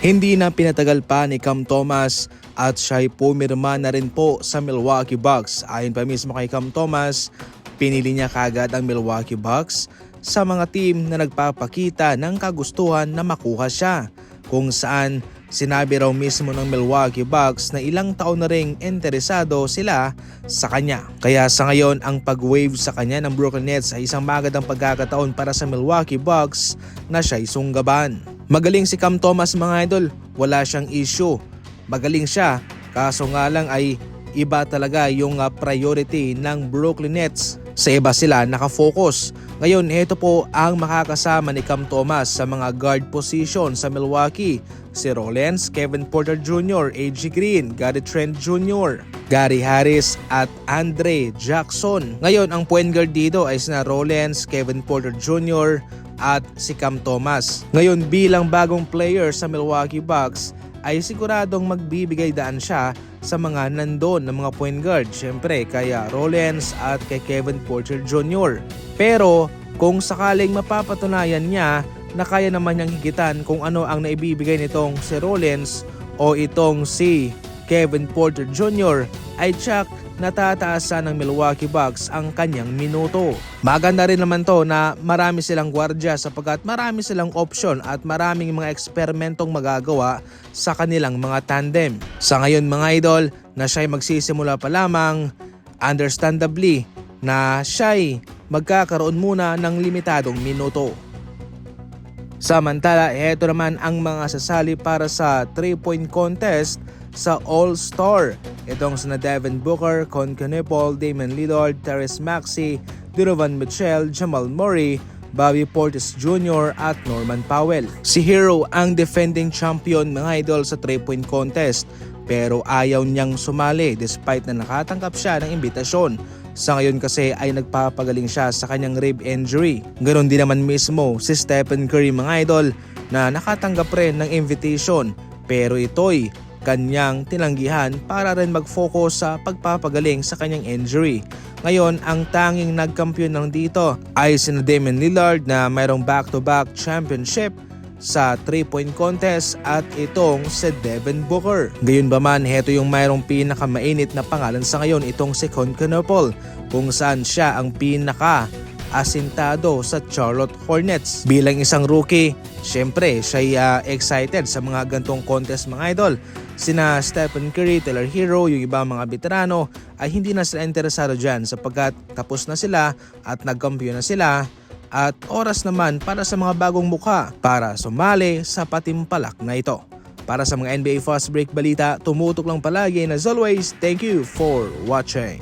Hindi na pinatagal pa ni Cam Thomas at siya'y pumirma na rin po sa Milwaukee Bucks. Ayon pa mismo kay Cam Thomas, pinili niya kagad ang Milwaukee Bucks sa mga team na nagpapakita ng kagustuhan na makuha siya, kung saan sinabi raw mismo ng Milwaukee Bucks na ilang taon na ring interesado sila sa kanya. Kaya sa ngayon, ang pag-wave sa kanya ng Brooklyn Nets ay isang magandang pagkakataon para sa Milwaukee Bucks na siya'y sunggaban. Magaling si Cam Thomas mga idol, wala siyang issue. Magaling siya, kaso nga lang ay iba talaga yung priority ng Brooklyn Nets. Sa iba sila nakafocus. Ngayon, ito po ang makakasama ni Cam Thomas sa mga guard position sa Milwaukee. Si Rollins, Kevin Porter Jr., A.J. Green, Gary Trent Jr., Gary Harris at Andre Jackson. Ngayon, ang point guard dito ay sina Rollins, Kevin Porter Jr. at si Cam Thomas. Ngayon, bilang bagong player sa Milwaukee Bucks, ay siguradong magbibigay daan siya sa mga nandun ng mga point guard. Siyempre, kaya Rollins at kay Kevin Porter Jr. Pero kung sakaling mapapatunayan niya na kaya naman niyang higitan kung ano ang naibibigay nitong si Rollins o itong si Kevin Porter Jr., ay tsak natataasan ng Milwaukee Bucks ang kanyang minuto. Maganda rin naman to na marami silang gwardya sapagkat marami silang option at maraming mga eksperimentong magagawa sa kanilang mga tandem. Sa ngayon mga idol, na siya'y magsisimula pa lamang, understandably na siya'y magkakaroon muna ng limitadong minuto. Samantala, ito naman ang mga sasali para sa 3-point contest sa All-Star. Itong sina Devin Booker, Concone Paul, Damian Lillard, Tyrese Maxey, Donovan Mitchell, Jamal Murray, Bobby Portis Jr. at Norman Powell. Si Hero ang defending champion mga idol sa 3-point contest, pero ayaw niyang sumali despite na nakatanggap siya ng imbitasyon. Sa ngayon kasi ay nagpapagaling siya sa kanyang rib injury. Ganon din naman mismo si Stephen Curry mga idol na nakatanggap rin ng invitation, pero ito'y kanyang tinanggihan para rin mag-focus sa pagpapagaling sa kanyang injury. Ngayon, ang tanging nagkampiyon lang dito ay si Damian Lillard na mayroong back-to-back championship sa 3-point contest at itong si Devin Booker. Gayunpaman, heto yung mayroong pinakamainit na pangalan sa ngayon, itong si Concone Paul, kung saan siya ang pinaka-asintado sa Charlotte Hornets. Bilang isang rookie, syempre siya excited sa mga gantong contest mga idol. Sina Stephen Curry, Tyler Hero, yung ibang mga veterano ay hindi na sila interesado dyan sapagkat tapos na sila at nagkampiyon na sila, at oras naman para sa mga bagong mukha para sumali sa patimpalak na ito. Para sa mga NBA Fast Break balita, tumutok lang palagi, and as always, thank you for watching.